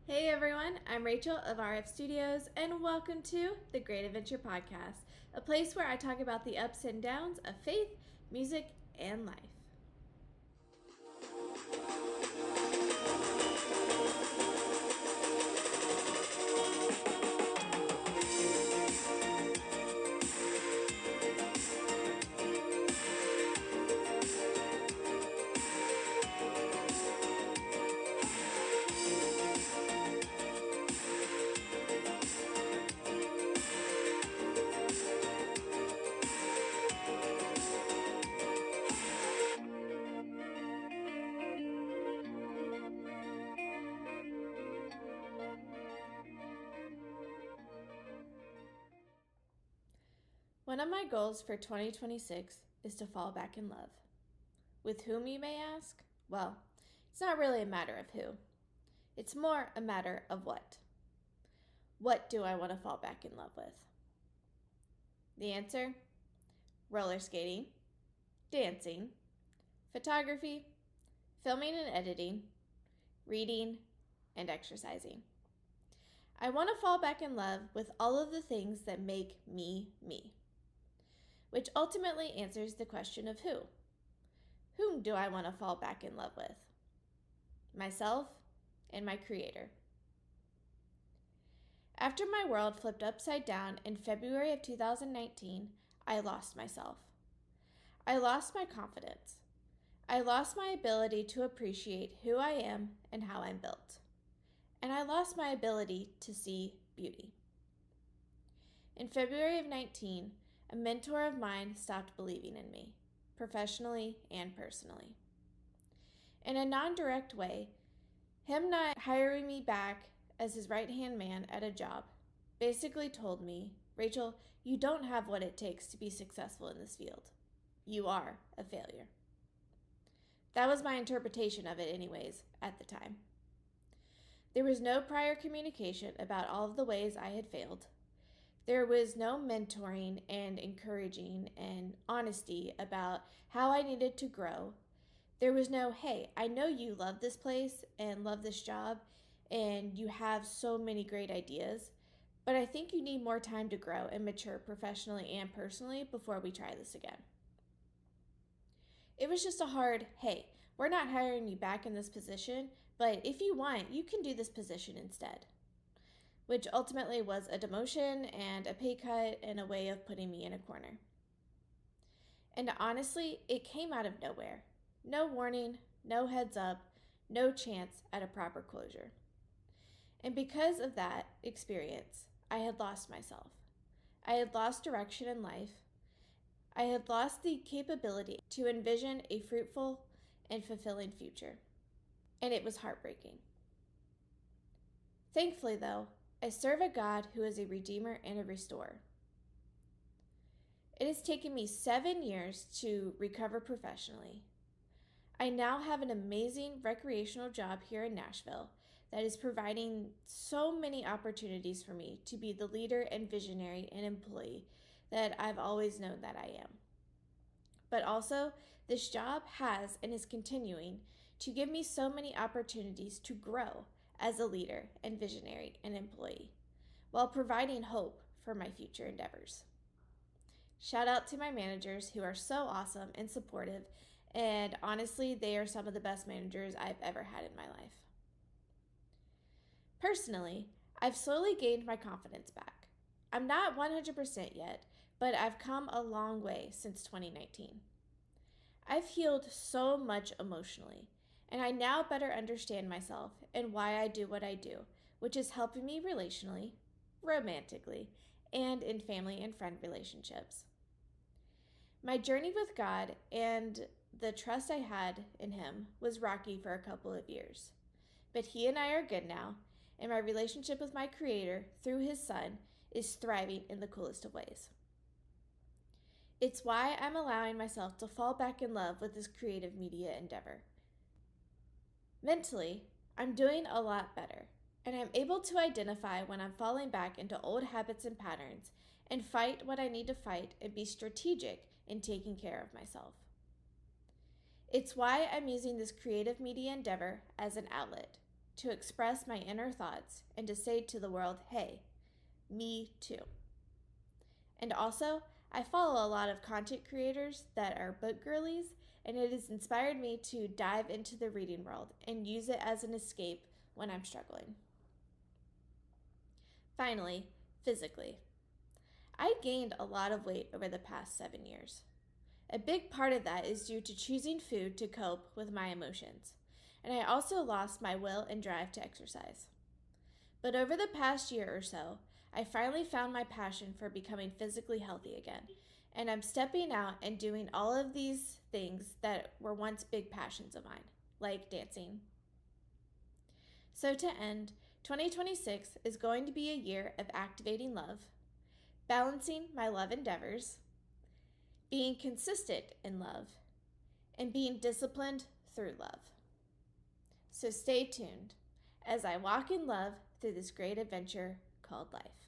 Hey everyone, I'm Rachel of RF Studios, and welcome to the Great Adventure Podcast, a place where I talk about the ups and downs of faith, music, and life. One of my goals for 2026 is to fall back in love. With whom, you may ask? Well, it's not really a matter of who. It's more a matter of what. What do I want to fall back in love with? The answer? Roller skating, dancing, photography, filming and editing, reading, and exercising. I want to fall back in love with all of the things that make me me. Which ultimately answers the question of who. Whom do I want to fall back in love with? Myself and my Creator. After my world flipped upside down in February of 2019, I lost myself. I lost my confidence. I lost my ability to appreciate who I am and how I'm built. And I lost my ability to see beauty. In February of 19, a mentor of mine stopped believing in me, professionally and personally. In a non-direct way, him not hiring me back as his right-hand man at a job basically told me, Rachel, you don't have what it takes to be successful in this field. You are a failure. That was my interpretation of it anyways, at the time. There was no prior communication about all of the ways I had failed. There was no mentoring and encouraging and honesty about how I needed to grow. There was no, hey, I know you love this place and love this job and you have so many great ideas, but I think you need more time to grow and mature professionally and personally before we try this again. It was just a hard, hey, we're not hiring you back in this position, but if you want, you can do this position instead. Which ultimately was a demotion and a pay cut and a way of putting me in a corner. And honestly, it came out of nowhere. No warning, no heads up, no chance at a proper closure. And because of that experience, I had lost myself. I had lost direction in life. I had lost the capability to envision a fruitful and fulfilling future. And it was heartbreaking. Thankfully, though, I serve a God who is a redeemer and a restorer. It has taken me 7 years to recover professionally. I now have an amazing recreational job here in Nashville that is providing so many opportunities for me to be the leader and visionary and employee that I've always known that I am. But also, this job has and is continuing to give me so many opportunities to grow as a leader and visionary and employee, while providing hope for my future endeavors. Shout out to my managers who are so awesome and supportive, and honestly, they are some of the best managers I've ever had in my life. Personally, I've slowly gained my confidence back. I'm not 100% yet, but I've come a long way since 2019. I've healed so much emotionally, and I now better understand myself and why I do what I do, which is helping me relationally, romantically, and in family and friend relationships. My journey with God and the trust I had in Him was rocky for a couple of years. But He and I are good now, and my relationship with my Creator through His Son is thriving in the coolest of ways. It's why I'm allowing myself to fall back in love with this creative media endeavor. Mentally, I'm doing a lot better, and I'm able to identify when I'm falling back into old habits and patterns and fight what I need to fight and be strategic in taking care of myself. It's why I'm using this creative media endeavor as an outlet, to express my inner thoughts and to say to the world, hey, me too. And also, I follow a lot of content creators that are book girlies, and it has inspired me to dive into the reading world and use it as an escape when I'm struggling. Finally, physically. I gained a lot of weight over the past 7 years. A big part of that is due to choosing food to cope with my emotions, and I also lost my will and drive to exercise. But over the past year or so, I finally found my passion for becoming physically healthy again, and I'm stepping out and doing all of these things that were once big passions of mine, like dancing. So to end, 2026 is going to be a year of activating love, balancing my love endeavors, being consistent in love, and being disciplined through love. So stay tuned as I walk in love through this great adventure called life.